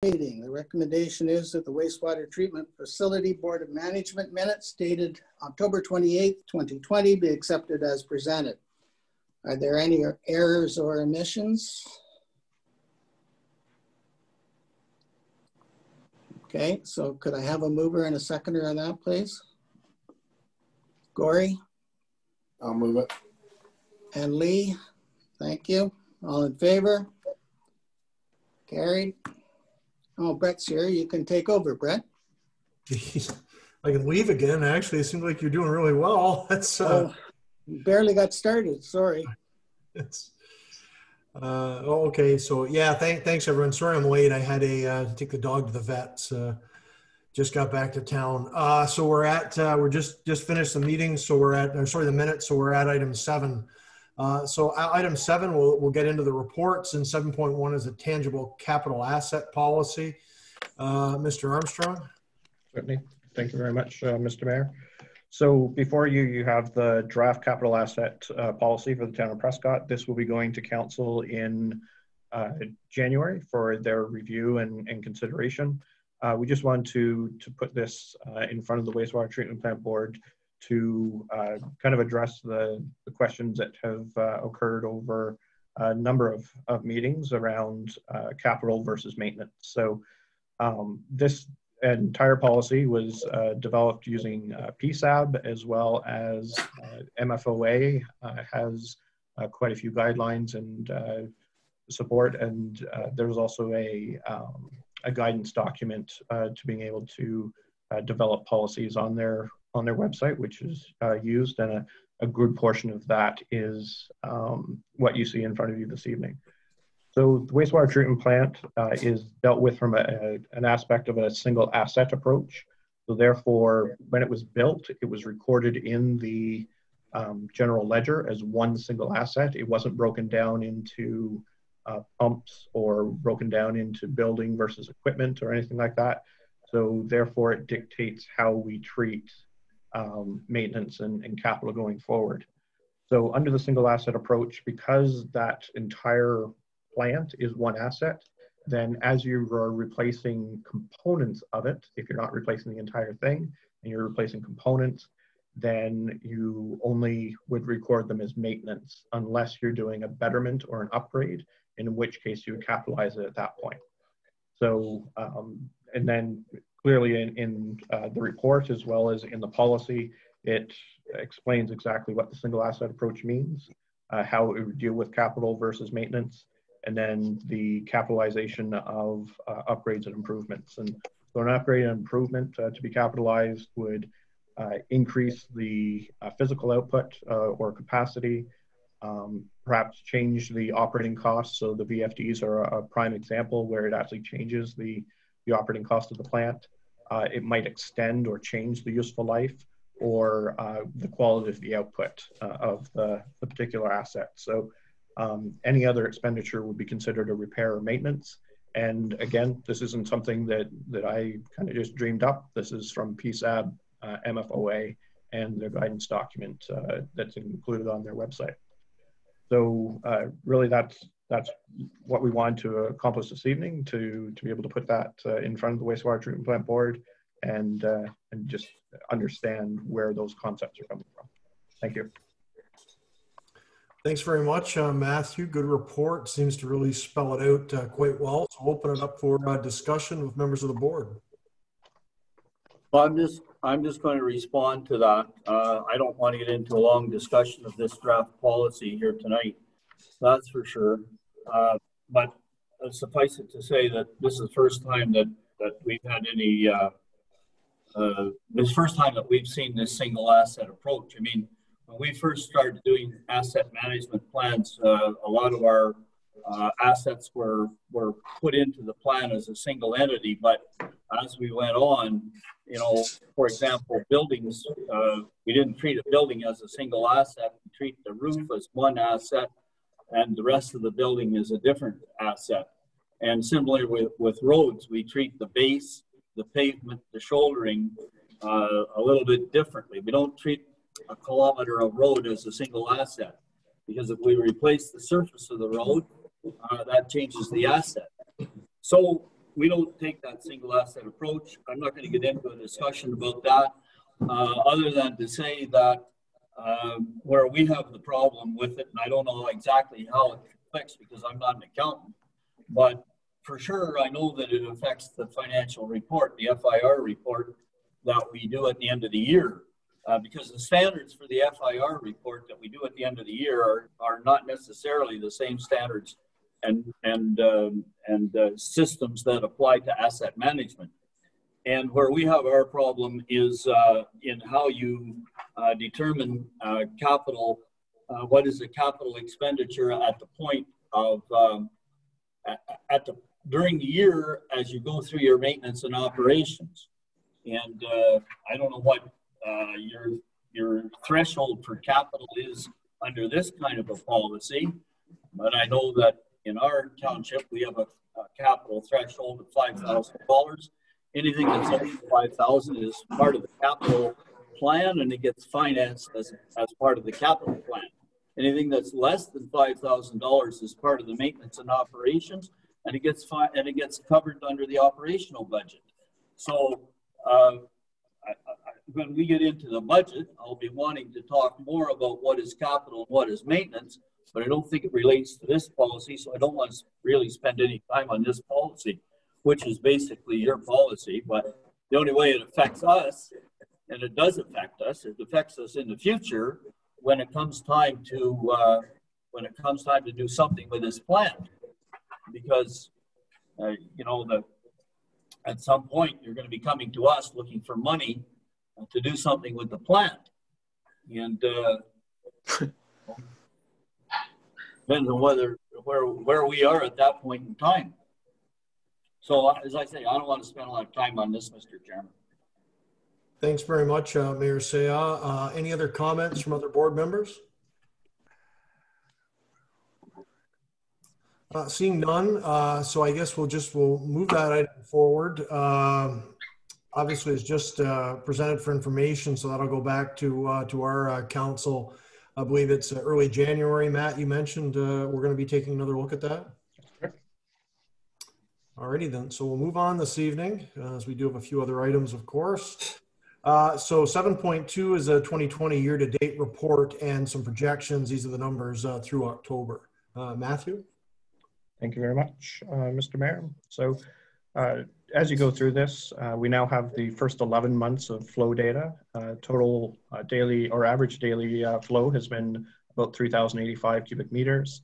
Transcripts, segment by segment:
Meeting. The recommendation is that the Wastewater Treatment Facility Board of Management minutes dated October 28th, 2020 be accepted as presented. Are there any errors or omissions? Okay, so could I have a mover and a seconder on that, please? Gory? I'll move it. And Lee? Thank you. All in favor? Carried. Oh, Brett's here. You can take over, Brett. I can leave again. Actually, it seems like you're doing really well. That's barely got started. Sorry. It's okay. So yeah, thanks everyone. Sorry I'm late. I had to take the dog to the vet. Just got back to town. So we're just finished the meeting. So we're at the minutes. So we're at item 7. So item 7, we'll get into the reports, and 7.1 is a tangible capital asset policy. Mr. Armstrong. Certainly. Thank you very much, Mr. Mayor. So before you have the draft capital asset policy for the town of Prescott. This will be going to council in January for their review and consideration. We just want to put this in front of the Wastewater Treatment Plant Board to kind of address the questions that have occurred over a number of meetings around capital versus maintenance. So this entire policy was developed using PSAB, as well as MFOA has quite a few guidelines and support, and there's also a guidance document to being able to develop policies on their website, which is used, and a good portion of that is what you see in front of you this evening. So the wastewater treatment plant is dealt with from an aspect of a single asset approach. So therefore, when it was built, it was recorded in the general ledger as one single asset. It wasn't broken down into pumps or broken down into building versus equipment or anything like that. So therefore, it dictates how we treat maintenance and capital going forward. So under the single asset approach, because that entire plant is one asset, then as you are replacing components of it, if you're not replacing the entire thing and you're replacing components, then you only would record them as maintenance unless you're doing a betterment or an upgrade, in which case you would capitalize it at that point. So, and then clearly in the report, as well as in the policy, it explains exactly what the single asset approach means, how it would deal with capital versus maintenance, and then the capitalization of upgrades and improvements. And so an upgrade and improvement to be capitalized would increase the physical output or capacity, perhaps change the operating costs. So the VFDs are a prime example where it actually changes the operating cost of the plant. It might extend or change the useful life or the quality of the output of the particular asset. So any other expenditure would be considered a repair or maintenance. And again, this isn't something that I kind of just dreamed up. This is from PSAB, MFOA, and their guidance document that's included on their website. So really that's what we wanted to accomplish this evening, to be able to put that in front of the Wastewater Treatment Plant Board and just understand where those concepts are coming from. Thank you. Thanks very much, Matthew. Good report. Seems to really spell it out quite well. So open it up for discussion with members of the board. Well, I'm just going to respond to that. I don't want to get into a long discussion of this draft policy here tonight. That's for sure. But suffice it to say that this is the first time that we've had any. This first time that we've seen this single asset approach. I mean, when we first started doing asset management plans, a lot of our assets were put into the plan as a single entity. But as we went on, you know, for example, buildings, we didn't treat a building as a single asset. We treat the roof as one asset, and the rest of the building is a different asset. And similarly with roads, we treat the base, the pavement, the shouldering a little bit differently. We don't treat a kilometer of road as a single asset, because if we replace the surface of the road, that changes the asset. So we don't take that single asset approach. I'm not going to get into a discussion about that, other than to say that where we have the problem with it, and I don't know exactly how it affects because I'm not an accountant, but for sure I know that it affects the financial report, the FIR report that we do at the end of the year. Because the standards for the FIR report that we do at the end of the year are not necessarily the same standards and systems that apply to asset management. And where we have our problem is in how you determine capital, what is a capital expenditure at the point of, during the year as you go through your maintenance and operations. And I don't know what your threshold for capital is under this kind of a policy, but I know that in our township we have a capital threshold of $5,000. Anything that's over $5,000 is part of the capital plan, and it gets financed as part of the capital plan. Anything that's less than $5,000 is part of the maintenance and operations, and it gets covered under the operational budget. So when we get into the budget, I'll be wanting to talk more about what is capital and what is maintenance, but I don't think it relates to this policy, so I don't want to really spend any time on this policy, which is basically your policy. But the only way it affects us, and it does affect us, it affects us in the future when it comes time to do something with this plant, because you know, at some point you're going to be coming to us looking for money to do something with the plant, and depends on where we are at that point in time. So as I say, I don't want to spend a lot of time on this, Mr. Chairman. Thanks very much, Mayor Seah. Any other comments from other board members? Seeing none, so I guess we'll move that item forward. Obviously, it's just presented for information, so that'll go back to our council. I believe it's early January. Matt, you mentioned we're going to be taking another look at that. Alrighty then, so we'll move on this evening, as we do have a few other items, of course. So 7.2 is a 2020 year-to-date report and some projections. These are the numbers through October. Matthew? Thank you very much, Mr. Mayor. So as you go through this, we now have the first 11 months of flow data. Total daily or average daily flow has been about 3,085 cubic meters.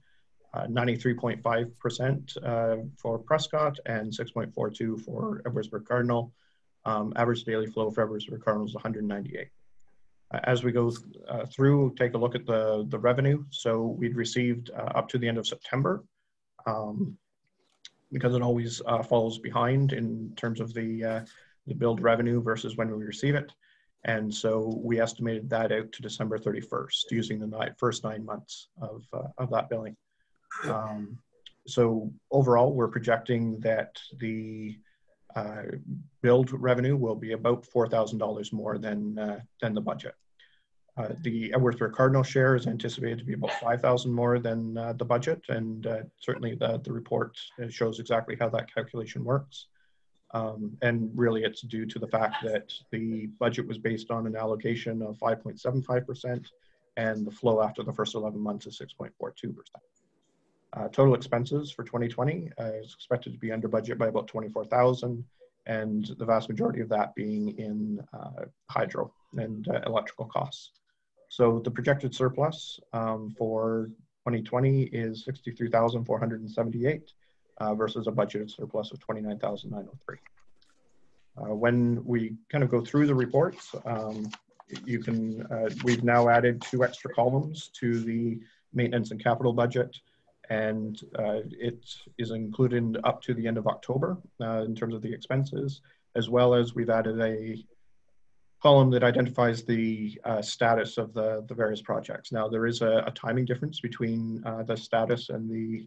93.5% for Prescott and 6.42 for Edwardsburg Cardinal. Average daily flow for Edwardsburg Cardinal is 198. As we go through, take a look at the revenue. So we'd received up to the end of September, because it always falls behind in terms of the billed revenue versus when we receive it. And so we estimated that out to December 31st using the first 9 months of that billing. So overall, we're projecting that the billed revenue will be about $4,000 more than the budget. The Edwardsburg Cardinal share is anticipated to be about $5,000 more than the budget, and certainly the report shows exactly how that calculation works. And really, it's due to the fact that the budget was based on an allocation of 5.75%, and the flow after the first 11 months is 6.42%. Total expenses for 2020 is expected to be under budget by about $24,000, and the vast majority of that being in hydro and electrical costs. So the projected surplus for 2020 is $63,478 versus a budgeted surplus of $29,903. When we kind of go through the reports, you can we've now added 2 extra columns to the maintenance and capital budget, and it is included up to the end of October in terms of the expenses, as well as we've added a column that identifies the status of the various projects. Now, there is a timing difference between the status and the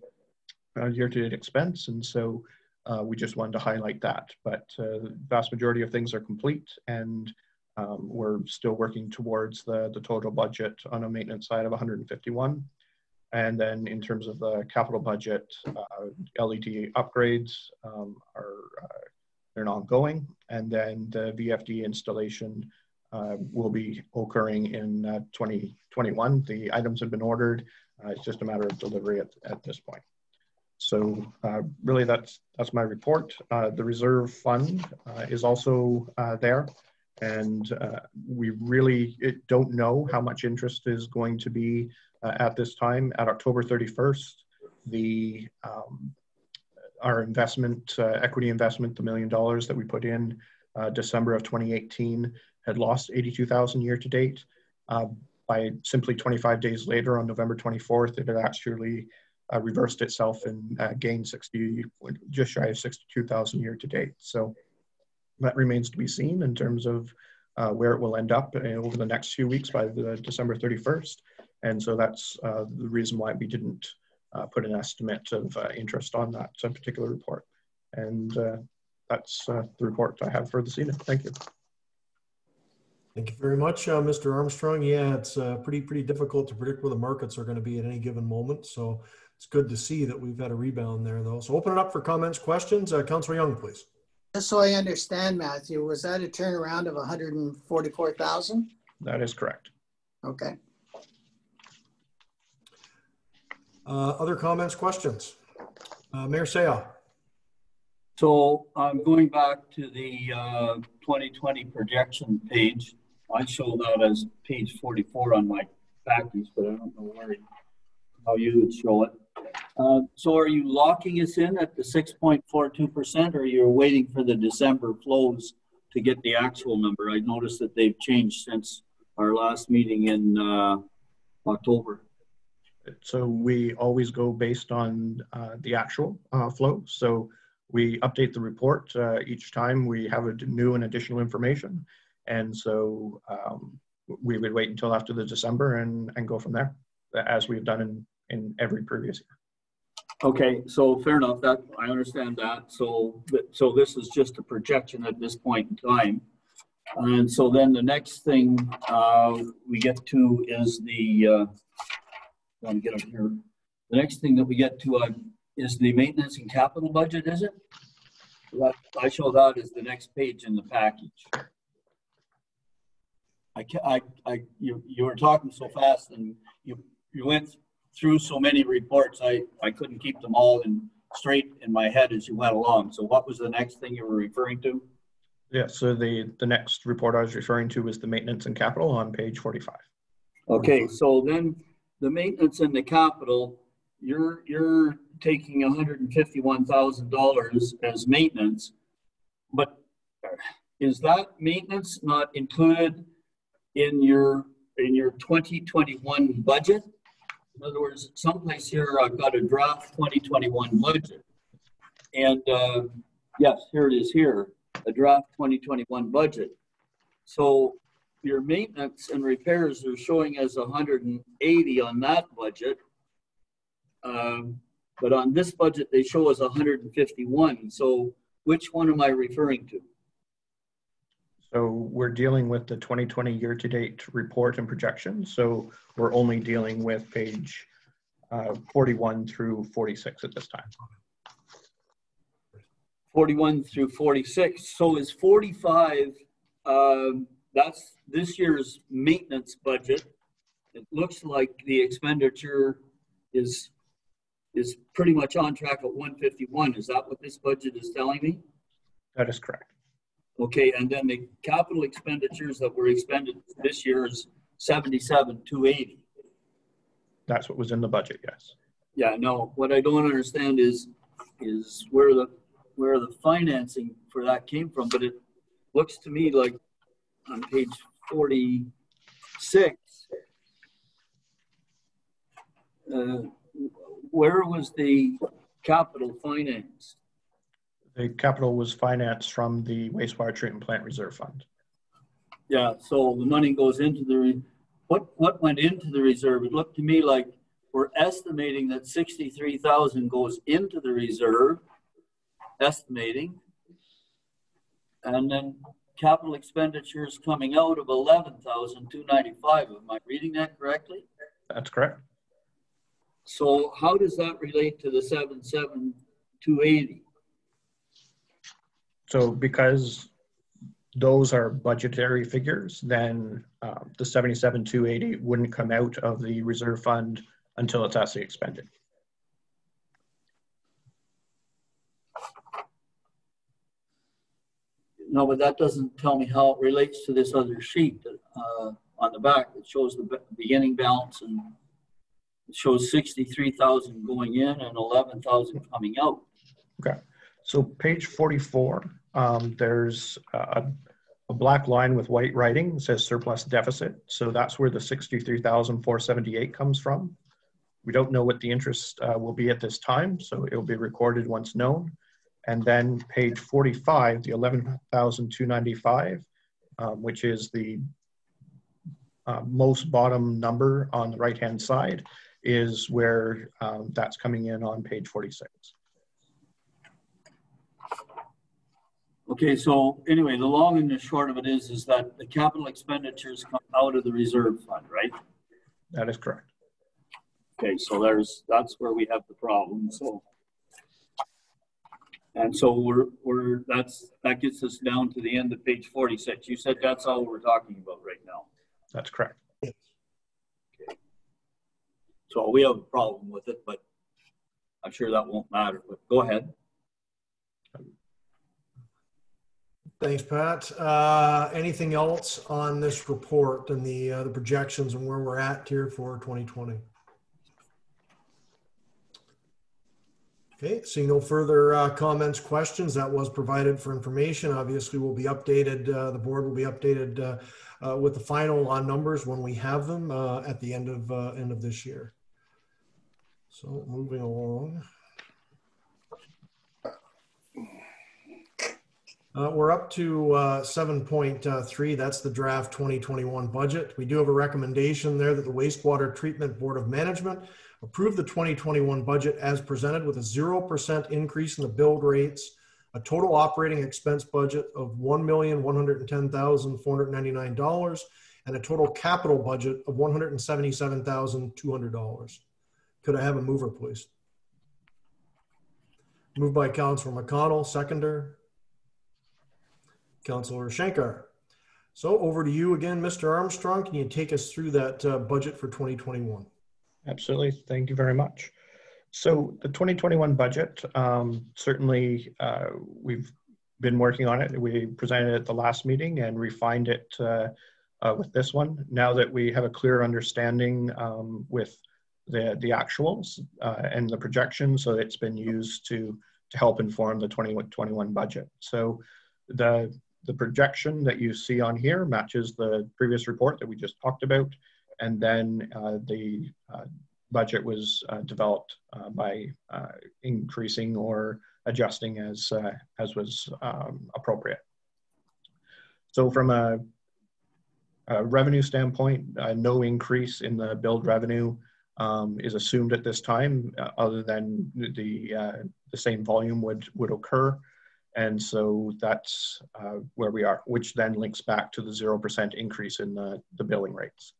year-to-date expense, and so we just wanted to highlight that. But the vast majority of things are complete, and we're still working towards the total budget on a maintenance side of 151. And then in terms of the capital budget, LED upgrades they're ongoing. And then the VFD installation will be occurring in 2021. The items have been ordered. It's just a matter of delivery at this point. So really that's my report. The reserve fund is also there. And we really don't know how much interest is going to be at this time. At October 31st, our investment, equity investment, the $1 million that we put in December of 2018 had lost 82,000 year to date. By simply 25 days later, on November 24th, it had actually reversed itself and gained just shy of 62,000 year to date. So that remains to be seen in terms of where it will end up over the next few weeks by the December 31st. And so that's the reason why we didn't put an estimate of interest on that particular report. And that's the report I have for this evening. Thank you. Thank you very much, Mr. Armstrong. Yeah, it's pretty difficult to predict where the markets are going to be at any given moment. So it's good to see that we've had a rebound there, though. So open it up for comments, questions. Councillor Young, please. Just so I understand, Matthew, was that a turnaround of 144,000? That is correct. Okay. Other comments, questions? Mayor Sayah. So I'm going back to the 2020 projection page. I show that as page 44 on my package, but I don't know how you would show it. So are you locking us in at the 6.42%, or you're waiting for the December flows to get the actual number? I noticed that they've changed since our last meeting in October. So we always go based on the actual flow. So we update the report each time we have new and additional information. And so we would wait until after the December and go from there, as we've done in every previous year. Okay, so fair enough. That I understand that. So this is just a projection at this point in time. And so then the next thing we get to is the want to get up here. The next thing that we get to is the maintenance and capital budget, is it? I show that as the next page in the package. You were talking so fast and you went through so many reports, I couldn't keep them all straight in my head as you went along. So what was the next thing you were referring to? Yeah, so the next report I was referring to was the maintenance and capital on page 45. Okay, so then the maintenance and the capital, you're taking $151,000 as maintenance, but is that maintenance not included in your 2021 budget? In other words, someplace here I've got a draft 2021 budget, and yes, here it is here, a draft 2021 budget. So your maintenance and repairs are showing as 180 on that budget, but on this budget they show as 151. So which one am I referring to? So we're dealing with the 2020 year-to-date report and projections. So we're only dealing with page 41 through 46 at this time. 41 through 46. So is 45, that's this year's maintenance budget. It looks like the expenditure is pretty much on track at 151. Is that what this budget is telling me? That is correct. Okay, and then the capital expenditures that were expended this year is 77,280. That's what was in the budget, yes. Yeah, no, what I don't understand is where the financing for that came from, but it looks to me like on page 46, where was the capital financed? The capital was financed from the Wastewater Treatment Plant Reserve Fund. Yeah, so the money goes into the, what went into the reserve? It looked to me like we're estimating that 63,000 goes into the reserve, estimating, and then capital expenditures coming out of 11,295. Am I reading that correctly? That's correct. So how does that relate to the 77,280? So because those are budgetary figures, then the 77,280 wouldn't come out of the reserve fund until it's actually expended. No, but that doesn't tell me how it relates to this other sheet that, on the back that shows the beginning balance, and it shows 63,000 going in and 11,000 coming out. Okay, so page 44, there's a black line with white writing that says surplus deficit. So that's where the 63,478 comes from. We don't know what the interest will be at this time, so it will be recorded once known. And then page 45, the 11,295, which is the most bottom number on the right-hand side, is where that's coming in on page 46. Okay, so anyway, the long and the short of it is that the capital expenditures come out of the reserve fund, right? That is correct. Okay, so that's where we have the problem. So, and so that gets us down to the end of page 46. You said that's all we're talking about right now. That's correct. Okay. So we have a problem with it, but I'm sure that won't matter. But go ahead. Thanks, Pat. Anything else on this report and the projections and where we're at here for 2020? Okay, seeing no further comments, questions, that was provided for information. Obviously, will be updated. The board will be updated with the final numbers when we have them at the end of this year. So moving along. We're up to 7.3. That's the draft 2021 budget. We do have a recommendation there that the Wastewater Treatment Board of Management approve the 2021 budget as presented with a 0% increase in the build rates, a total operating expense budget of $1,110,499, and a total capital budget of $177,200. Could I have a mover, please? Moved by Councilor McConnell, seconder. Councilor Shankar. So over to you again, Mr. Armstrong. Can you take us through that budget for 2021? Absolutely. Thank you very much. So the 2021 budget, certainly we've been working on it. We presented it at the last meeting and refined it with this one. Now that we have a clear understanding with the actuals and the projections, so it's been used to help inform the 2021 budget. So the projection that you see on here matches the previous report that we just talked about. And then the budget was developed by increasing or adjusting as was appropriate. So from a revenue standpoint, no increase in the build revenue is assumed at this time, other than the same volume would occur. And so that's where we are, which then links back to the 0% increase in the billing rates.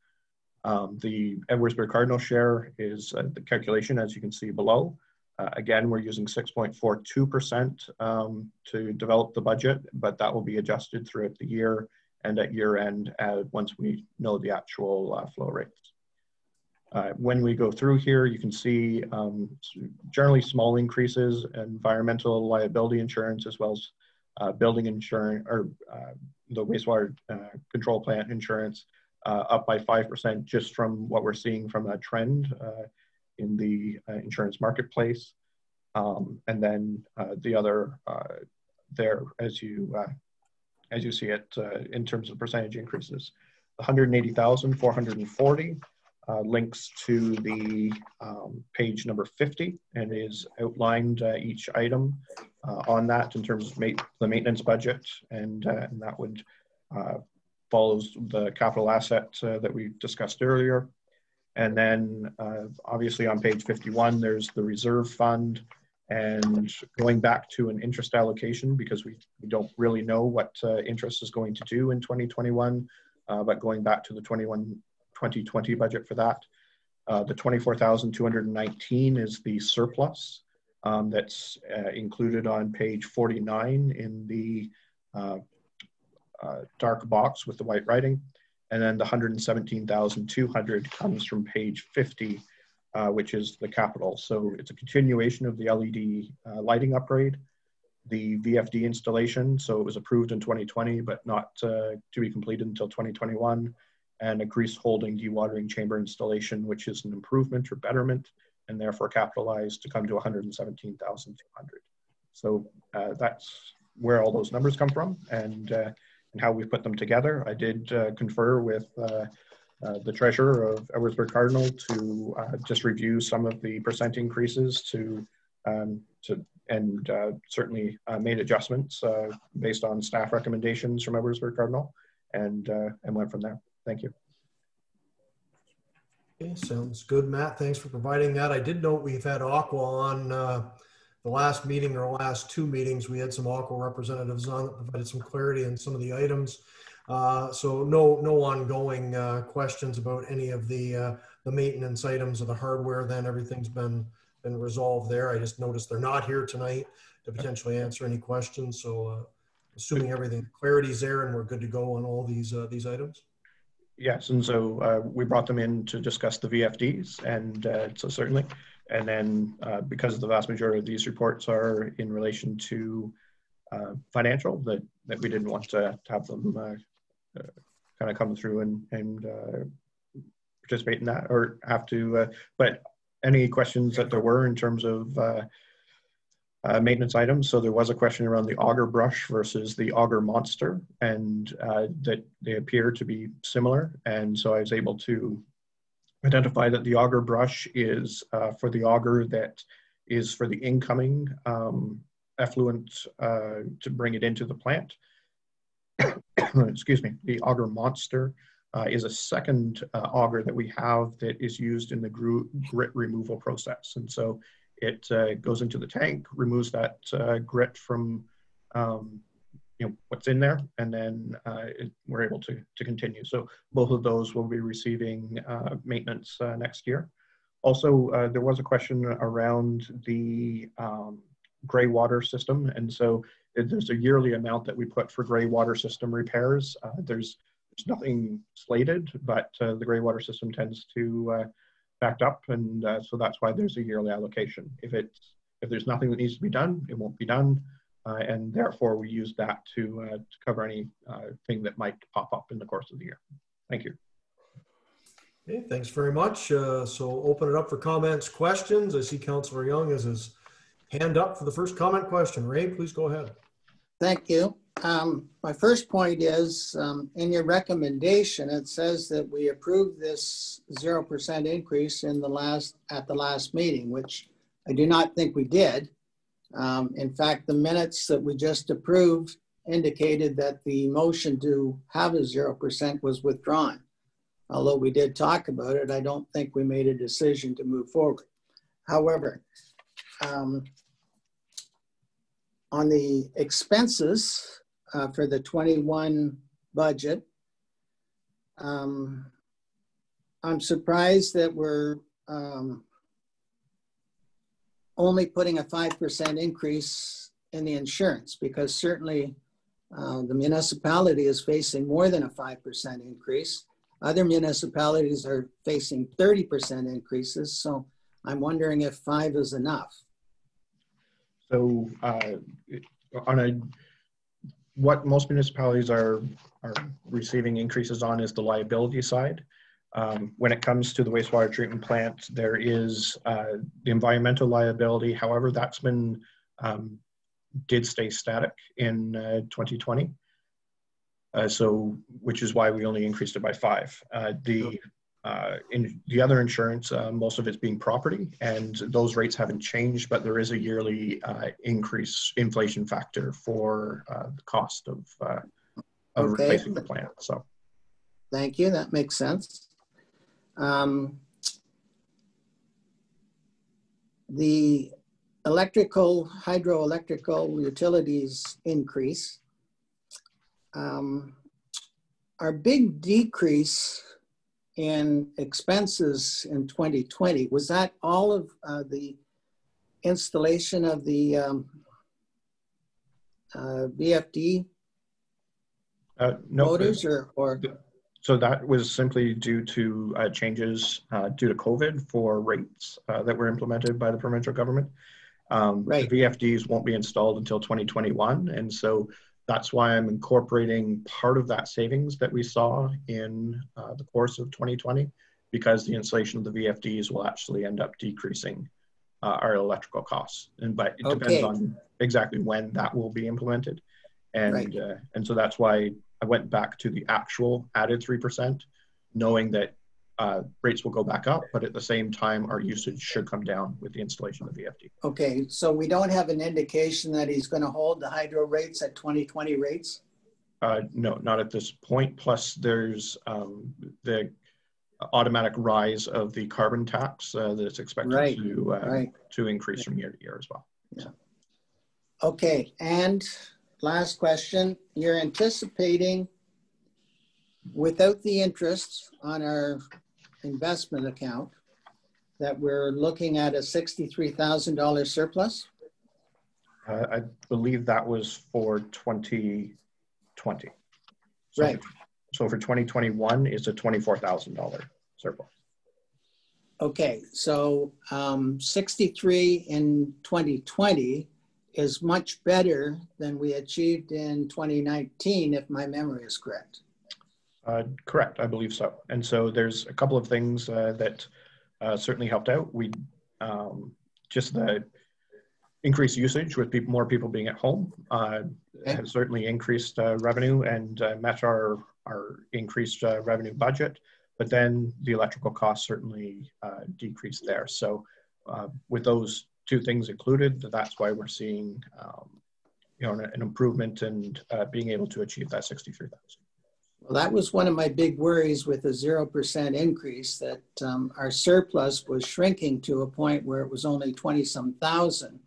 The Edwardsburg Cardinal share is the calculation, as you can see below. Again, we're using 6.42% to develop the budget, but that will be adjusted throughout the year and at year end once we know the actual flow rates. When we go through here, you can see generally small increases in environmental liability insurance, as well as building insurance, or the wastewater control plant insurance, up by 5% just from what we're seeing from a trend in the insurance marketplace. And then the other there, as you see it in terms of percentage increases, 180,440 links to the page number 50 and is outlined each item on that in terms of the maintenance budget, and that would follows the capital asset that we discussed earlier. And then obviously on page 51, there's the reserve fund, and going back to an interest allocation because we don't really know what interest is going to do in 2021, but going back to the 2020 budget for that. The 24,219 is the surplus that's included on page 49 in the dark box with the white writing. And then the 117,200 comes from page 50, which is the capital. So it's a continuation of the LED lighting upgrade, the VFD installation. So it was approved in 2020, but not to be completed until 2021. And a grease holding dewatering chamber installation, which is an improvement or betterment, and therefore capitalized to come to 117,200. So that's where all those numbers come from, and how we put them together. I did confer with the treasurer of Edwardsburg Cardinal to just review some of the percent increases and certainly made adjustments based on staff recommendations from Edwardsburg Cardinal, and went from there. Thank you. Okay, sounds good, Matt. Thanks for providing that. I did note we've had Aqua on the last meeting or last two meetings. We had some Aqua representatives on that provided some clarity on some of the items. So no ongoing questions about any of the maintenance items or the hardware. Then everything's been resolved there. I just noticed they're not here tonight to potentially answer any questions. So assuming everything clarity's there and we're good to go on all these items. Yes, and so we brought them in to discuss the VFDs, and so certainly, and then because the vast majority of these reports are in relation to financial, that we didn't want to have them kind of come through and participate in that, or have to, but any questions that there were in terms of maintenance items. So there was a question around the auger brush versus the auger monster, and that they appear to be similar. And so I was able to identify that the auger brush is for the auger that is for the incoming effluent to bring it into the plant. Excuse me. The auger monster is a second auger that we have that is used in the grit removal process. And so it goes into the tank, removes that grit from what's in there, and then we're able to continue. So both of those will be receiving maintenance next year. Also, there was a question around the gray water system, and so there's a yearly amount that we put for gray water system repairs. There's nothing slated, but the gray water system tends to backed up, and so that's why there's a yearly allocation. If there's nothing that needs to be done, it won't be done, and therefore we use that to cover any thing that might pop up in the course of the year. Thank you. Okay, thanks very much. So open it up for comments, questions. I see Councillor Young has his hand up for the first comment question. Ray, please go ahead. Thank you. My first point is, in your recommendation, it says that we approved this 0% increase at the last meeting, which I do not think we did. In fact, the minutes that we just approved indicated that the motion to have a 0% was withdrawn. Although we did talk about it, I don't think we made a decision to move forward. However, on the expenses for the 21 budget, I'm surprised that we're only putting a 5% increase in the insurance, because certainly the municipality is facing more than a 5% increase. Other municipalities are facing 30% increases. So I'm wondering if 5 is enough. So what most municipalities are receiving increases on is the liability side. When it comes to the wastewater treatment plant, there is the environmental liability. However, that's been did stay static in 2020. So, which is why we only increased it by 5. In the other insurance, most of it's being property, and those rates haven't changed, but there is a yearly increase inflation factor for the cost of replacing the plant. So, thank you. That makes sense. The hydroelectrical utilities increase. Our big decrease in expenses in 2020, was that all of the installation of the VFD No, motors, or? So that was simply due to changes due to COVID for rates that were implemented by the provincial government. Right. The VFDs won't be installed until 2021. And so that's why I'm incorporating part of that savings that we saw in the course of 2020, because the installation of the VFDs will actually end up decreasing our electrical costs. But it depends on exactly when that will be implemented. And, right. And so that's why I went back to the actual added 3%, knowing that rates will go back up, but at the same time, our usage should come down with the installation of the VFD. Okay, so we don't have an indication that he's going to hold the hydro rates at 2020 rates? No, not at this point. Plus, there's the automatic rise of the carbon tax that's expected to increase from year to year as well. Yeah. So. Okay, and last question. You're anticipating, without the interest on our investment account, that we're looking at a $63,000 surplus? I believe that was for 2020. So right. So for 2021, it's a $24,000 surplus. Okay, so 63 in 2020 is much better than we achieved in 2019, if my memory is correct. Correct, I believe so. And so there's a couple of things that certainly helped out. We just the increased usage with more people being at home has certainly increased revenue and met our increased revenue budget. But then the electrical costs certainly decreased there. So with those two things included, that's why we're seeing an improvement and being able to achieve that 63,000. Well, that was one of my big worries with a 0% increase, that our surplus was shrinking to a point where it was only 20-some thousand.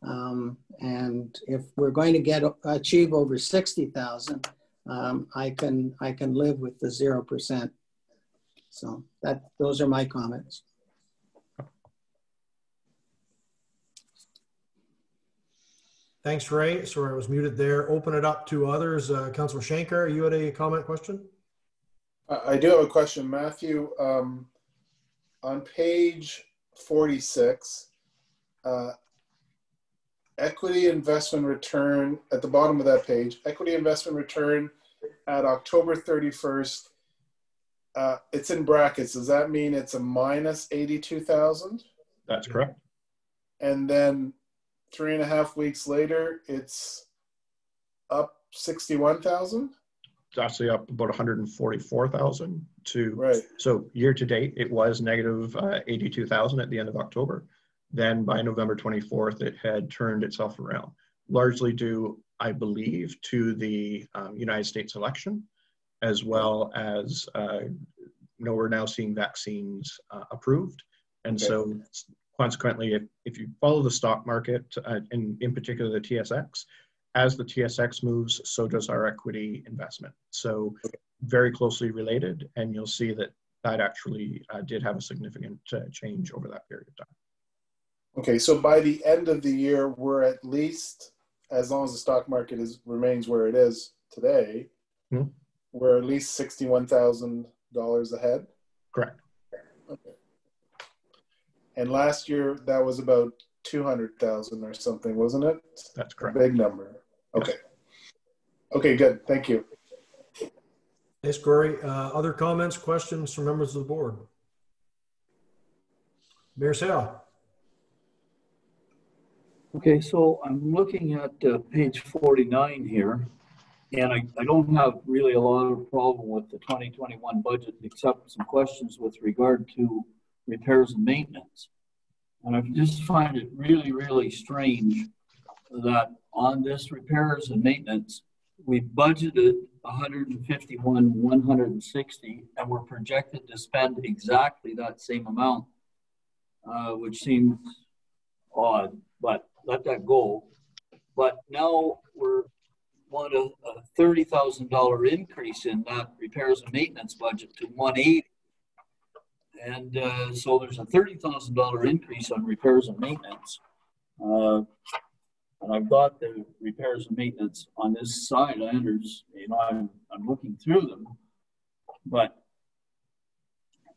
And if we're going to achieve over 60,000, I can live with the 0%. So those are my comments. Thanks, Ray. Sorry, I was muted there. Open it up to others. Councillor Shanker, you had a comment question? I do have a question, Matthew. On page 46, equity investment return at the bottom of that page, equity investment return at October 31st. It's in brackets. Does that mean it's a minus 82,000? That's correct. And then 3.5 weeks later, it's up 61,000? It's actually up about 144,000 to, right. So year to date, it was negative 82,000 at the end of October. Then by November 24th, it had turned itself around, largely due, I believe, to the United States election, as well as, we're now seeing vaccines approved. And so consequently, if you follow the stock market, and in particular the TSX, as the TSX moves, so does our equity investment. So very closely related, and you'll see that actually did have a significant change over that period of time. Okay, so by the end of the year, we're at least, as long as the stock market remains where it is today, we're at least $61,000 ahead? Correct. Okay. And last year, that was about 200,000 or something, wasn't it? That's correct. A big number. Okay. Yes. Okay, good. Thank you. Thanks, Corey. Other comments, questions from members of the board? Mayor Sale. Okay, so I'm looking at page 49 here, and I don't have really a lot of problem with the 2021 budget, except some questions with regard to repairs and maintenance. And I just find it really, really strange that on this repairs and maintenance, we budgeted 151,160, and we're projected to spend exactly that same amount, which seems odd, but let that go. But now we're on a $30,000 increase in that repairs and maintenance budget to 180. And so there's a $30,000 increase on repairs and maintenance. And I've got the repairs and maintenance on this side. I'm looking through them, but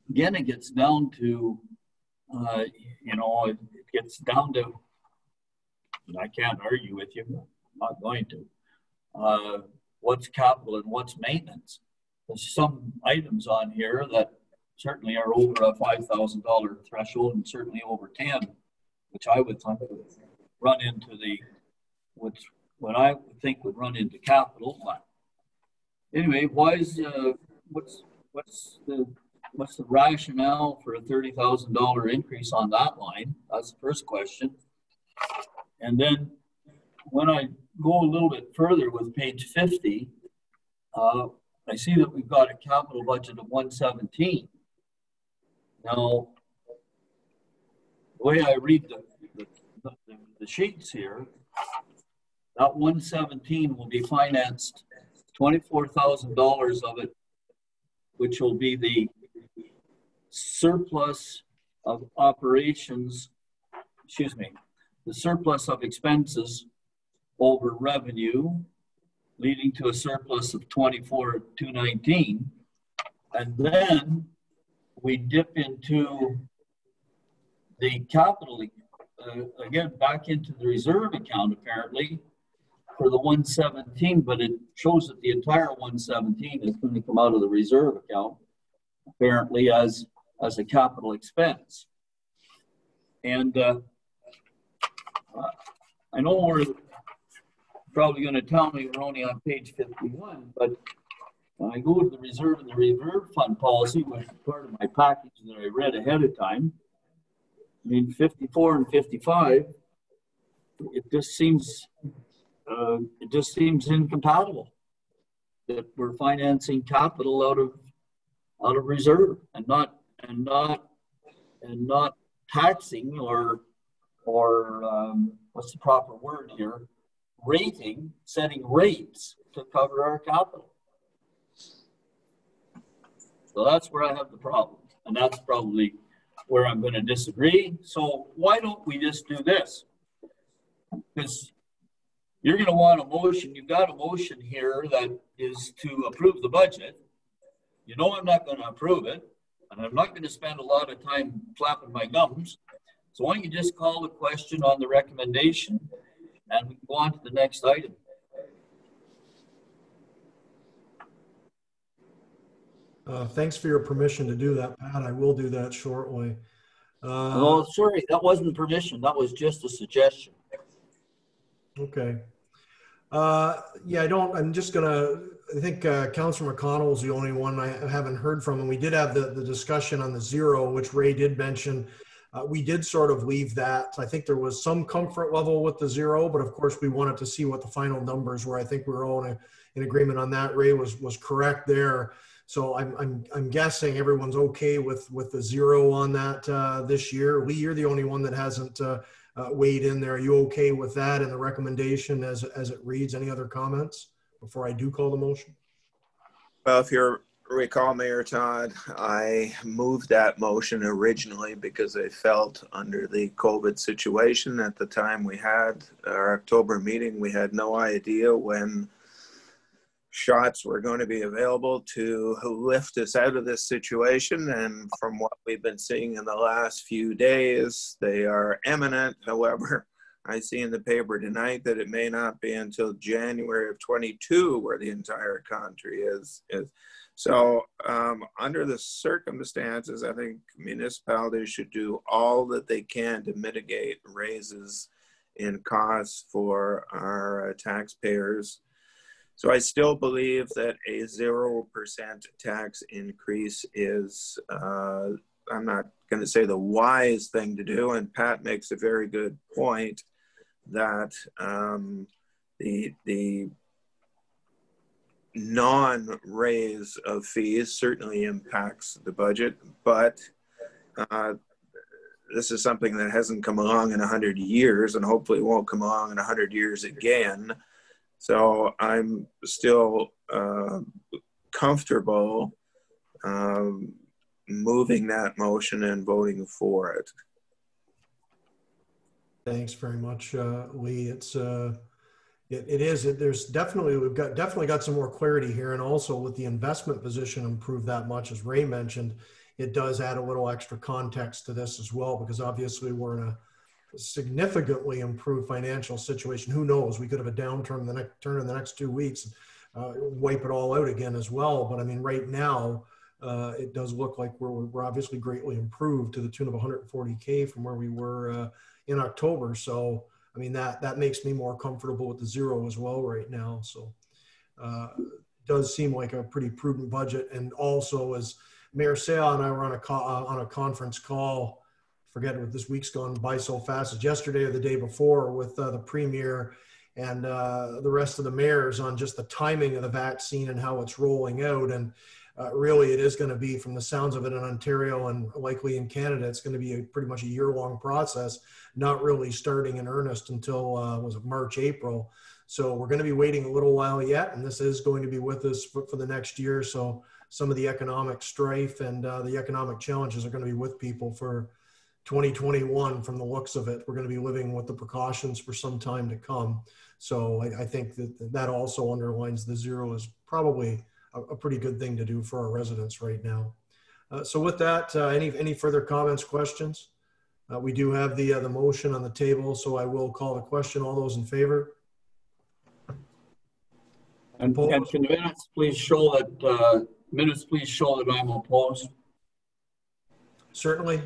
again, it gets down to, it gets down to, and I can't argue with you, I'm not going to, what's capital and what's maintenance. There's some items on here that certainly are over a $5,000 threshold and certainly over 10, which I would think would run into what I would think would run into capital. But anyway, what's the rationale for a $30,000 increase on that line? That's the first question. And then when I go a little bit further with page 50, I see that we've got a capital budget of 117. Now, the way I read the sheets here, that 117 will be financed, $24,000 of it, which will be the surplus of operations, the surplus of expenses over revenue, leading to a surplus of 24,219. And then we dip into the capital, again, back into the reserve account, apparently, for the 117, but it shows that the entire 117 is going to come out of the reserve account, apparently, as a capital expense. And I know we're probably going to tell me we're only on page 51, but when I go to the reserve and the reserve fund policy, which is part of my package that I read ahead of time, I mean, 54 and 55, it just seems incompatible that we're financing capital out of reserve and not taxing or what's the proper word here? Setting rates to cover our capital. So that's where I have the problem, and that's probably where I'm going to disagree. So why don't we just do this? Because you're going to want a motion. You've got a motion here that is to approve the budget. You know I'm not going to approve it, and I'm not going to spend a lot of time flapping my gums. So why don't you just call the question on the recommendation, and we can go on to the next item. Thanks for your permission to do that, Pat. I will do that shortly. Oh, sorry, that wasn't permission. That was just a suggestion. Okay. Yeah, I'm just gonna, I think Councilor McConnell is the only one I haven't heard from, and we did have the discussion on the zero, which Ray did mention. We did sort of leave that. I think there was some comfort level with the zero, but of course we wanted to see what the final numbers were. I think we were all in agreement on that. Ray was correct there. So I'm guessing everyone's okay with the zero on that this year. Lee, you're the only one that hasn't weighed in there. Are you okay with that and the recommendation as it reads? Any other comments before I do call the motion? Well, if you recall, Mayor Todd, I moved that motion originally because I felt under the COVID situation at the time we had our October meeting, we had no idea when shots were going to be available to lift us out of this situation. And from what we've been seeing in the last few days, they are imminent. However, I see in the paper tonight that it may not be until January of 22 where the entire country is. So under the circumstances, I think municipalities should do all that they can to mitigate raises in costs for our taxpayers. So I still believe that a 0% tax increase is, I'm not going to say the wise thing to do, and Pat makes a very good point that the non-raise of fees certainly impacts the budget, but this is something that hasn't come along in 100 years and hopefully won't come along in 100 years again. So I'm still comfortable moving that motion and voting for it. Thanks very much, Lee. It's there's definitely, we've definitely got some more clarity here, and also with the investment position improved that much, as Ray mentioned, it does add a little extra context to this as well, because obviously we're in a significantly improved financial situation. Who knows? We could have a downturn in the next 2 weeks, wipe it all out again as well. But I mean, right now, it does look like we're obviously greatly improved to the tune of 140K from where we were in October. So, I mean, that makes me more comfortable with the zero as well right now. So it does seem like a pretty prudent budget. And also, as Mayor Sale and I were on a conference call, forget what, this week's gone by so fast, as yesterday or the day before, with the Premier and the rest of the mayors on just the timing of the vaccine and how it's rolling out. And really, it is going to be, from the sounds of it, in Ontario and likely in Canada, it's going to be pretty much a year-long process, not really starting in earnest until was it March, April. So we're going to be waiting a little while yet, and this is going to be with us for the next year. So some of the economic strife and the economic challenges are going to be with people for 2021. From the looks of it, we're going to be living with the precautions for some time to come. So I think that also underlines the zero is probably a pretty good thing to do for our residents right now. So with that, any further comments, questions? We do have the motion on the table, so I will call the question. All those in favor? And can minutes please show that I'm opposed? Certainly,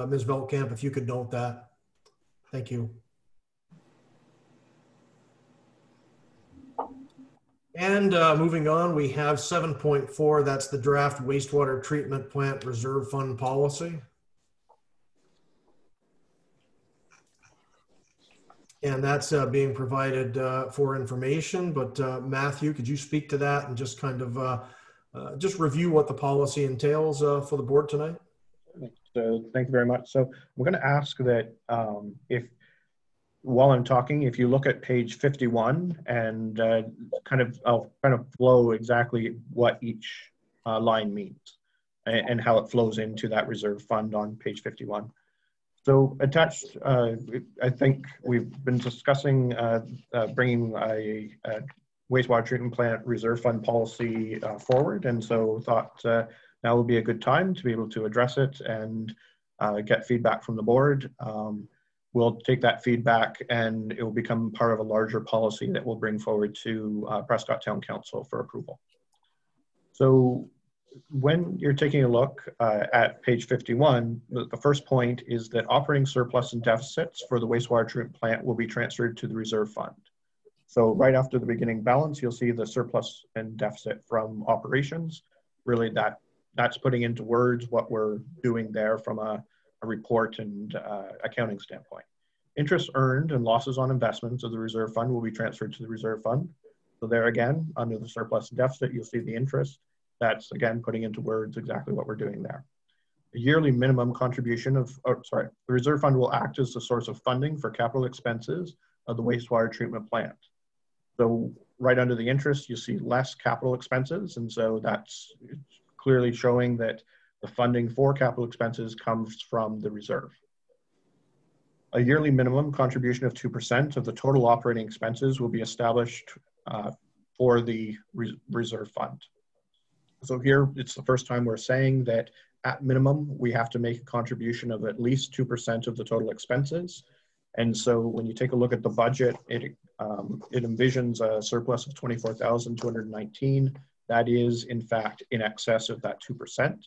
Ms. Veldkamp, if you could note that. Thank you. And moving on, we have 7.4. That's the draft wastewater treatment plant reserve fund policy. And that's being provided for information. But Matthew, could you speak to that and just kind of just review what the policy entails for the board tonight? So thank you very much. So we're going to ask that while I'm talking, if you look at page 51 and I'll kind of flow exactly what each line means and how it flows into that reserve fund on page 51. So attached, I think we've been discussing bringing a wastewater treatment plant reserve fund policy forward, and so thought now would be a good time to be able to address it and get feedback from the board. We'll take that feedback and it will become part of a larger policy that we'll bring forward to Prescott Town Council for approval. So when you're taking a look at page 51, the first point is that operating surplus and deficits for the wastewater treatment plant will be transferred to the reserve fund. So right after the beginning balance, you'll see the surplus and deficit from operations. Really that's putting into words what we're doing there from a report and accounting standpoint. Interest earned and losses on investments of the reserve fund will be transferred to the reserve fund. So there again, under the surplus and deficit, you'll see the interest. That's again putting into words exactly what we're doing there. A yearly minimum contribution the reserve fund will act as the source of funding for capital expenses of the wastewater treatment plant. So right under the interest, you see less capital expenses. And so that's clearly showing that the funding for capital expenses comes from the reserve. A yearly minimum contribution of 2% of the total operating expenses will be established for the reserve fund. So here, it's the first time we're saying that at minimum, we have to make a contribution of at least 2% of the total expenses. And so when you take a look at the budget, it envisions a surplus of $24,219. That is, in fact, in excess of that 2%.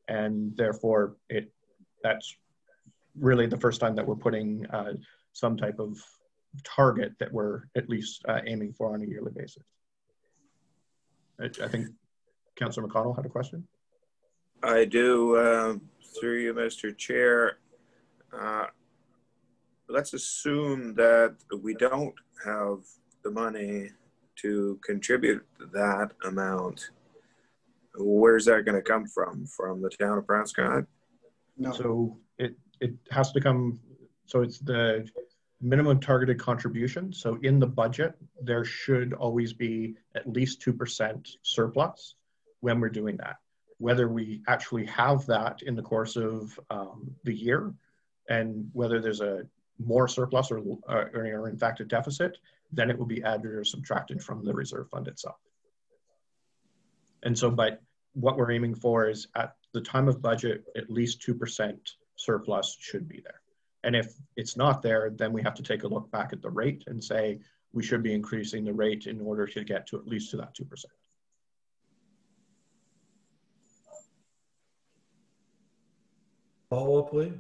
And therefore, that's really the first time that we're putting some type of target that we're at least aiming for on a yearly basis. I think Councillor McConnell had a question. I do, through you, Mr. Chair. Let's assume that we don't have the money to contribute that amount. Where's that going to come from? From the town of Prescott? No. So it has to come, so it's the minimum targeted contribution. So in the budget, there should always be at least 2% surplus when we're doing that. whether we actually have that in the course of the year, and whether there's a more surplus or in fact a deficit, then it will be added or subtracted from the reserve fund itself. And so, but what we're aiming for is at the time of budget, at least 2% surplus should be there. And if it's not there, then we have to take a look back at the rate and say, we should be increasing the rate in order to get to at least to that 2%. Follow up, Lee?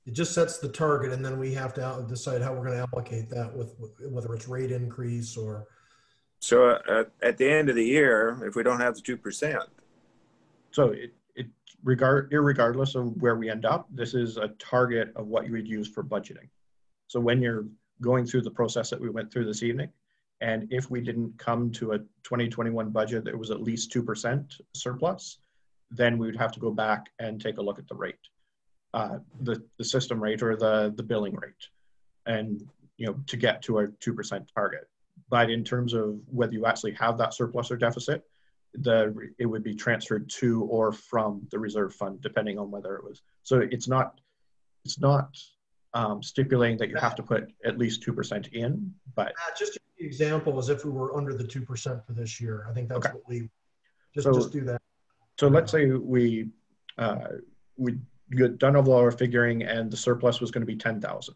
It just sets the target, and then we have to decide how we're going to allocate that with whether it's rate increase or. So at the end of the year, if we don't have the 2%. So irregardless of where we end up, this is a target of what you would use for budgeting. So when you're going through the process that we went through this evening, and if we didn't come to a 2021 budget that was at least 2% surplus, then we would have to go back and take a look at the rate, the system rate or the billing rate, and to get to our 2% target. But in terms of whether you actually have that surplus or deficit, it would be transferred to or from the reserve fund, depending on whether it was. So it's not stipulating that you have to put at least 2% in, but just the example is if we were under the 2% for this year. I think that's okay. What we just do that. So let's say we done all our figuring and the surplus was going to be 10,000,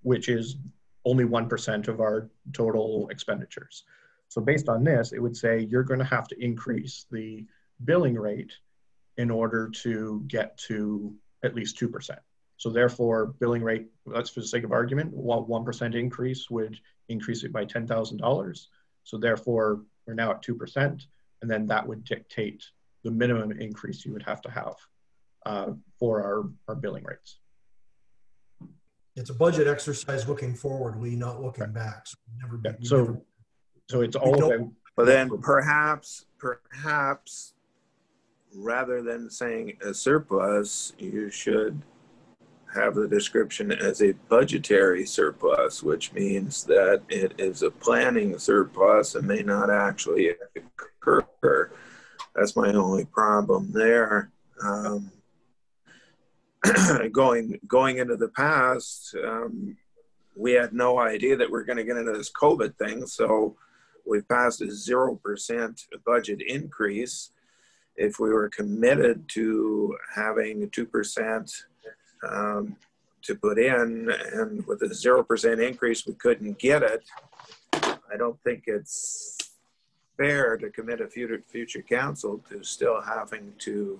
which is only 1% of our total expenditures. So based on this, it would say you're going to have to increase the billing rate in order to get to at least 2%. So therefore, billing rate, let's for the sake of argument, 1% increase would increase it by $10,000. So therefore, we're now at 2%, and then that would dictate the minimum increase you would have to have for our billing rates. It's a budget exercise looking forward, Lee, not looking back. So so it's all about. Well, then perhaps rather than saying a surplus, you should have the description as a budgetary surplus, which means that it is a planning surplus and may not actually occur. That's my only problem there. Going into the past, we had no idea that we're going to get into this COVID thing, so we passed a 0% budget increase. If we were committed to having 2% to put in, and with a 0% increase we couldn't get it, I don't think it's fair to commit a future council to still having to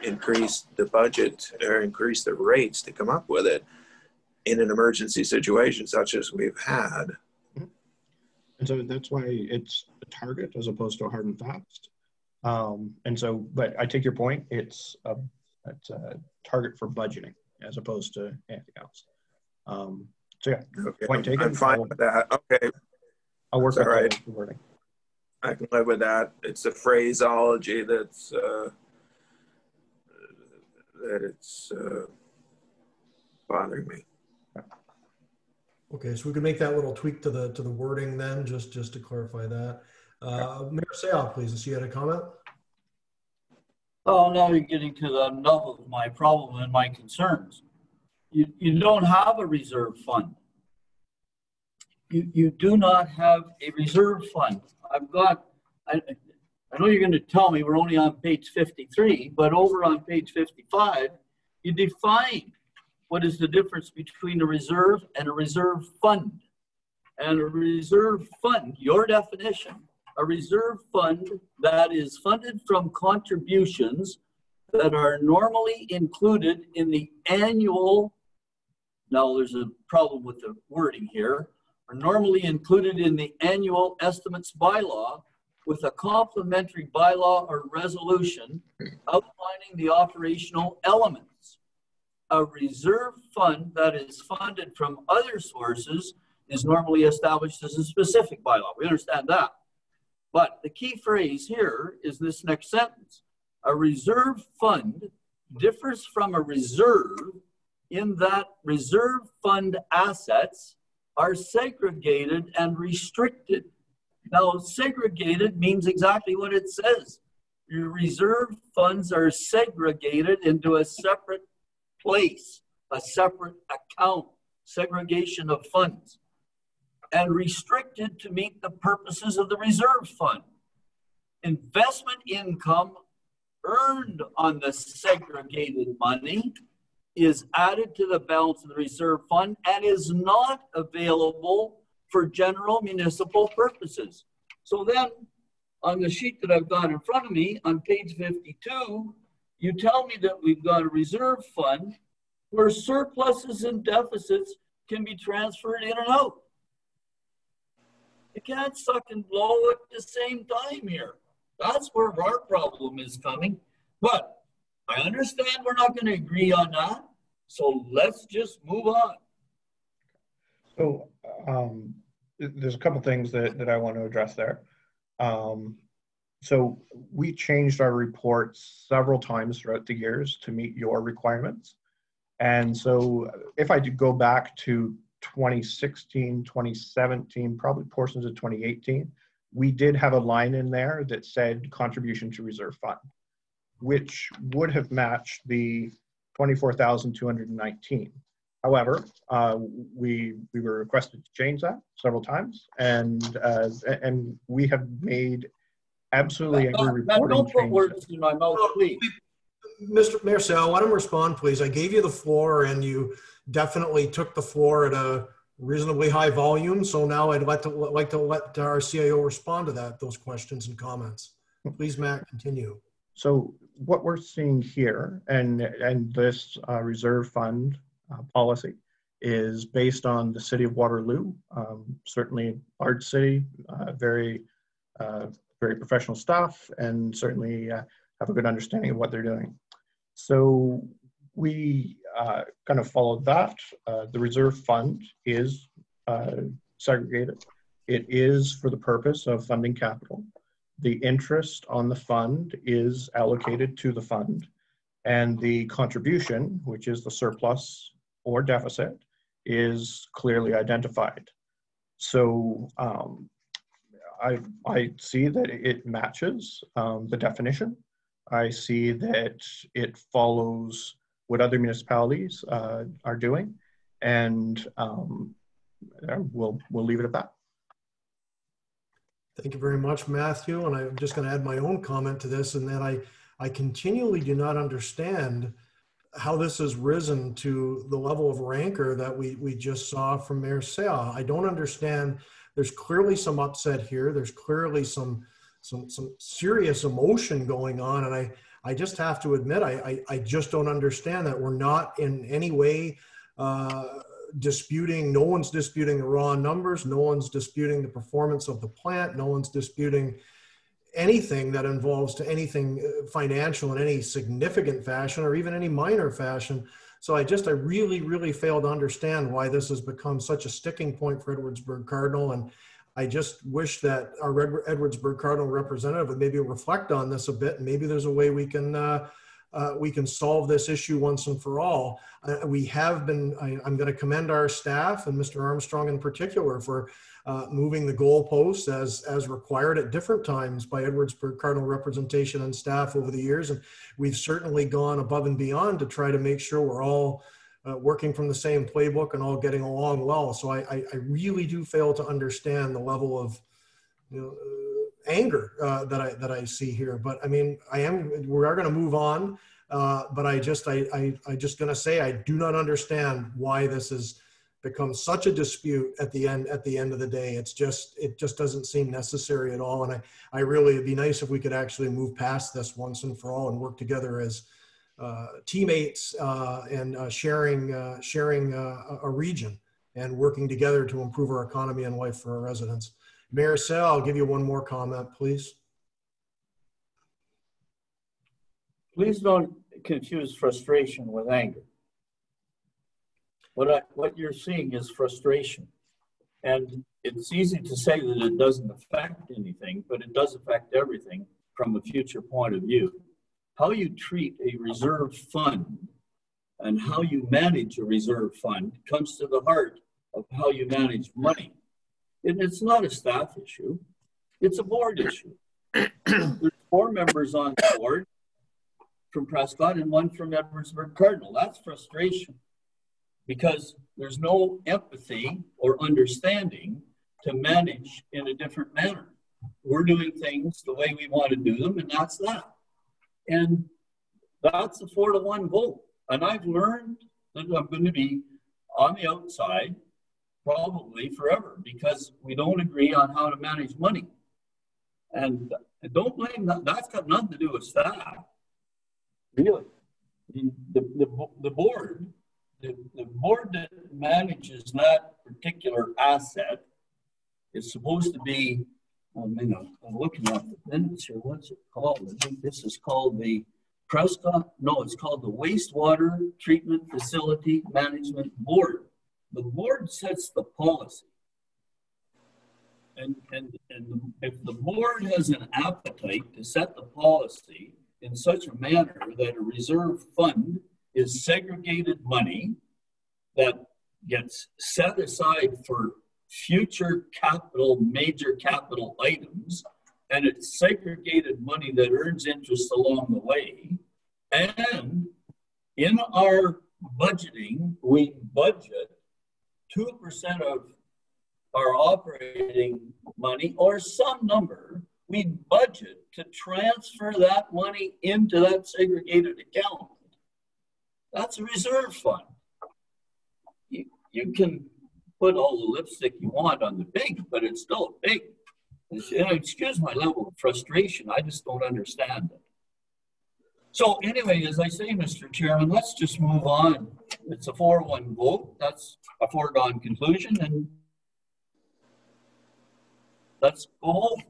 increase the budget or increase the rates to come up with it in an emergency situation such as we've had. And so that's why it's a target as opposed to a hard and fast. And so, but I take your point. It's a target for budgeting as opposed to anything else. So yeah, okay. Point taken. I'm fine with that. Okay. I'll work with the wording. I can live with that. It's a phraseology that's bothering me. Okay, so we can make that little tweak to the wording then, just to clarify that. Mayor Sayal, please. I see you had a comment. Oh, now you're getting to the nub of my problem and my concerns. You don't have a reserve fund. You do not have a reserve fund. I know you're going to tell me we're only on page 53, but over on page 55, you define what is the difference between a reserve and a reserve fund. And a reserve fund, your definition, a reserve fund that is funded from contributions that are normally included in the annual, now there's a problem with the wording here, are normally included in the annual estimates bylaw with a complementary bylaw or resolution outlining the operational elements. A reserve fund that is funded from other sources is normally established as a specific bylaw. We understand that. But the key phrase here is this next sentence. A reserve fund differs from a reserve in that reserve fund assets are segregated and restricted. Now, segregated means exactly what it says. your reserve funds are segregated into a separate place, a separate account, segregation of funds, and restricted to meet the purposes of the reserve fund. Investment income earned on the segregated money is added to the balance of the reserve fund and is not available for general municipal purposes. So then on the sheet that I've got in front of me on page 52, you tell me that we've got a reserve fund where surpluses and deficits can be transferred in and out. You can't suck and blow at the same time here. That's where our problem is coming. But I understand we're not going to agree on that. So let's just move on. So there's a couple things that I want to address there. So we changed our reports several times throughout the years to meet your requirements. And so if I do go back to 2016, 2017, probably portions of 2018, we did have a line in there that said contribution to reserve fund, which would have matched the 24,219. However, we were requested to change that several times, and we have made absolutely every reporting don't put change. words in my mouth, please. Mr. Mayor, so let him respond, please. I gave you the floor, and you definitely took the floor at a reasonably high volume. So now I'd like to let our CIO respond to those questions and comments. Please, Matt, continue. So what we're seeing here, and this reserve fund policy is based on the city of Waterloo, certainly a large city, very professional staff, and certainly have a good understanding of what they're doing. So we kind of followed that. The reserve fund is segregated. It is for the purpose of funding capital. The interest on the fund is allocated to the fund, and the contribution, which is the surplus or deficit, is clearly identified. So I see that it matches the definition. I see that it follows what other municipalities are doing, and we'll leave it at that. Thank you very much, Matthew. And I'm just going to add my own comment to this, and that I continually do not understand how this has risen to the level of rancor that we just saw from Mayor Seah. I don't understand. There's clearly some upset here. There's clearly some serious emotion going on, and I just have to admit, I just don't understand that. We're not in any way disputing, no one's disputing the raw numbers, no one's disputing the performance of the plant, no one's disputing anything that involves to anything financial in any significant fashion or even any minor fashion. So I really fail to understand why this has become such a sticking point for Edwardsburg Cardinal. And I just wish that our Edwardsburg Cardinal representative would maybe reflect on this a bit, and maybe there's a way we can solve this issue once and for all. We have been, I'm going to commend our staff and Mr. Armstrong in particular for moving the goalposts as required at different times by Edwardsburg Cardinal representation and staff over the years. And we've certainly gone above and beyond to try to make sure we're all working from the same playbook and all getting along well. So I really do fail to understand the level of anger that I see here. But I mean, we are going to move on. But I just going to say I do not understand why this has become such a dispute at the end of the day. It just doesn't seem necessary at all. And I really, it'd be nice if we could actually move past this once and for all and work together as teammates and sharing a region and working together to improve our economy and life for our residents. Mayor Seah, I'll give you one more comment, please. Please don't confuse frustration with anger. What you're seeing is frustration. And it's easy to say that it doesn't affect anything, but it does affect everything from a future point of view. How you treat a reserve fund and how you manage a reserve fund comes to the heart of how you manage money. And it's not a staff issue. It's a board issue. There's 4 members on the board from Prescott and 1 from Edwardsburg Cardinal. That's frustration because there's no empathy or understanding to manage in a different manner. We're doing things the way we want to do them, and that's that. And that's a 4-to-1 vote. And I've learned that I'm going to be on the outside probably forever because we don't agree on how to manage money. And don't blame that. That's got nothing to do with staff. Really. The board that manages that particular asset is supposed to be, I'm looking at the minutes here. What's it called? I think this is called the Prescott. No, it's called the Wastewater Treatment Facility Management Board. The board sets the policy. And if the board has an appetite to set the policy in such a manner that a reserve fund is segregated money that gets set aside for future capital, major capital items, and it's segregated money that earns interest along the way, and in our budgeting, we budget 2% of our operating money or some number, we budget to transfer that money into that segregated account. That's a reserve fund. You can put all the lipstick you want on the pig, but it's still a pig. And excuse my level of frustration, I just don't understand it. So anyway, as I say, Mr. Chairman, let's just move on. It's a 4-1 vote. That's a foregone conclusion, and let's go home.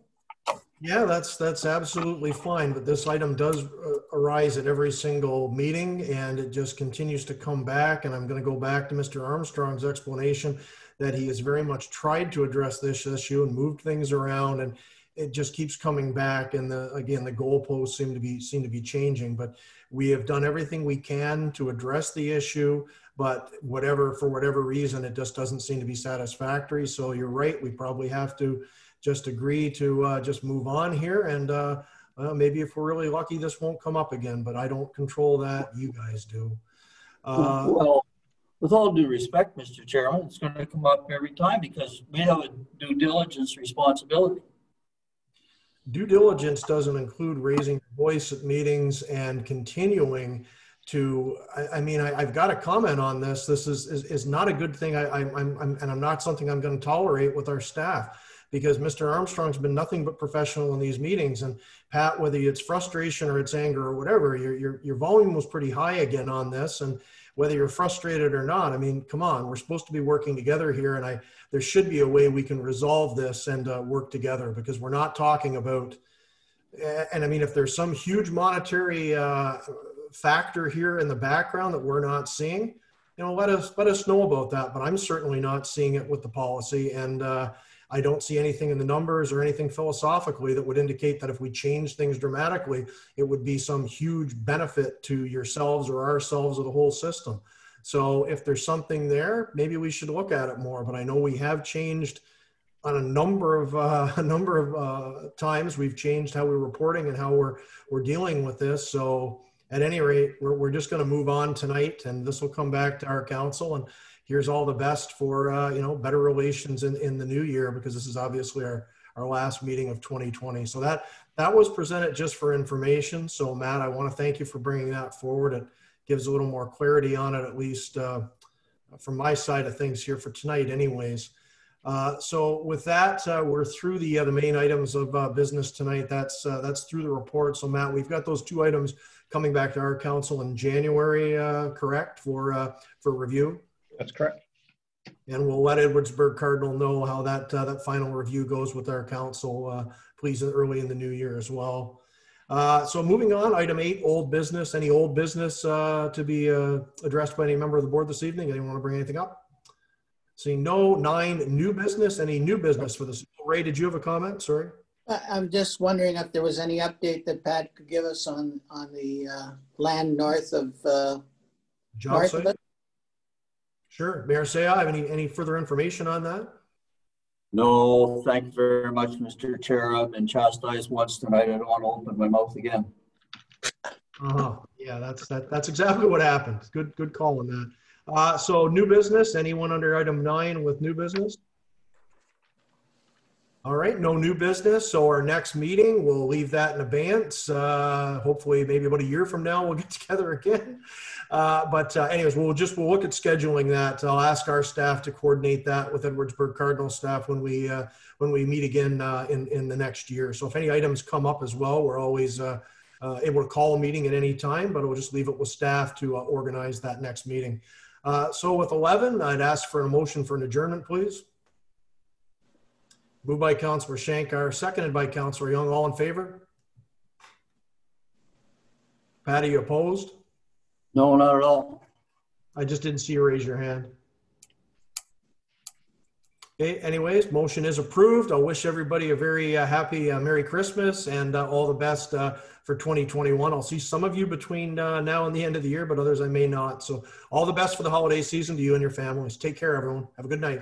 Yeah, that's absolutely fine, but this item does arise at every single meeting, and it just continues to come back. And I'm going to go back to Mr. Armstrong's explanation that he has very much tried to address this issue and moved things around, and it just keeps coming back. And again, the goalposts seem to be changing. But we have done everything we can to address the issue, but for whatever reason, it just doesn't seem to be satisfactory. So you're right, we probably have to just agree to just move on here, and maybe if we're really lucky, this won't come up again, but I don't control that. You guys do. Well, with all due respect, Mr. Chairman, it's going to come up every time because we have a due diligence responsibility. Due diligence doesn't include raising your voice at meetings and continuing to, I've got a comment on this. This is not a good thing. I'm not something I'm going to tolerate with our staff, because Mr. Armstrong's been nothing but professional in these meetings. And Pat, whether it's frustration or it's anger or whatever, your volume was pretty high again on this. And whether you're frustrated or not, I mean, come on, we're supposed to be working together here. And there should be a way we can resolve this and work together, because we're not talking about, and I mean, if there's some huge monetary factor here in the background that we're not seeing, let us know about that. But I'm certainly not seeing it with the policy. And I don't see anything in the numbers or anything philosophically that would indicate that if we change things dramatically, it would be some huge benefit to yourselves or ourselves or the whole system. So if there's something there, maybe we should look at it more. But I know we have changed on a number of times. We've changed how we're reporting and how we're dealing with this. So at any rate, we're just going to move on tonight, and this will come back to our council. And here's all the best for, better relations in the new year, because this is obviously our last meeting of 2020. So that was presented just for information. So Matt, I want to thank you for bringing that forward. It gives a little more clarity on it, at least from my side of things here for tonight anyways. So with that, we're through the main items of business tonight. That's through the report. So Matt, we've got those 2 items coming back to our council in January, correct, for review? That's correct. And we'll let Edwardsburg Cardinal know how that final review goes with our council, please, early in the new year as well. So moving on, item 8, old business. Any old business to be addressed by any member of the board this evening? Anyone want to bring anything up? Seeing no. 9, new business. Any new business for this? Ray, did you have a comment? Sorry. I'm just wondering if there was any update that Pat could give us on the land north of job site? Sure. Mayor Saya, have any further information on that? No, thank you very much, Mr. Chair. I've been chastised once tonight. I don't want to open my mouth again. Yeah, that's exactly what happened. Good call on that. So new business, anyone under item 9 with new business? All right, no new business. So our next meeting, we'll leave that in abeyance. Hopefully maybe about a year from now, we'll get together again. Anyways, we'll look at scheduling that. I'll ask our staff to coordinate that with Edwardsburg Cardinal staff when we meet again in the next year. So if any items come up as well, we're always able to call a meeting at any time, but we'll just leave it with staff to organize that next meeting. So with 11, I'd ask for a motion for an adjournment, please. Moved by Councillor Shankar, seconded by Councillor Young. All in favor? Patty, you opposed? No, not at all. I just didn't see you raise your hand. Okay, anyways, motion is approved. I'll wish everybody a very happy Merry Christmas and all the best for 2021. I'll see some of you between now and the end of the year, but others I may not. So all the best for the holiday season to you and your families. Take care, everyone. Have a good night.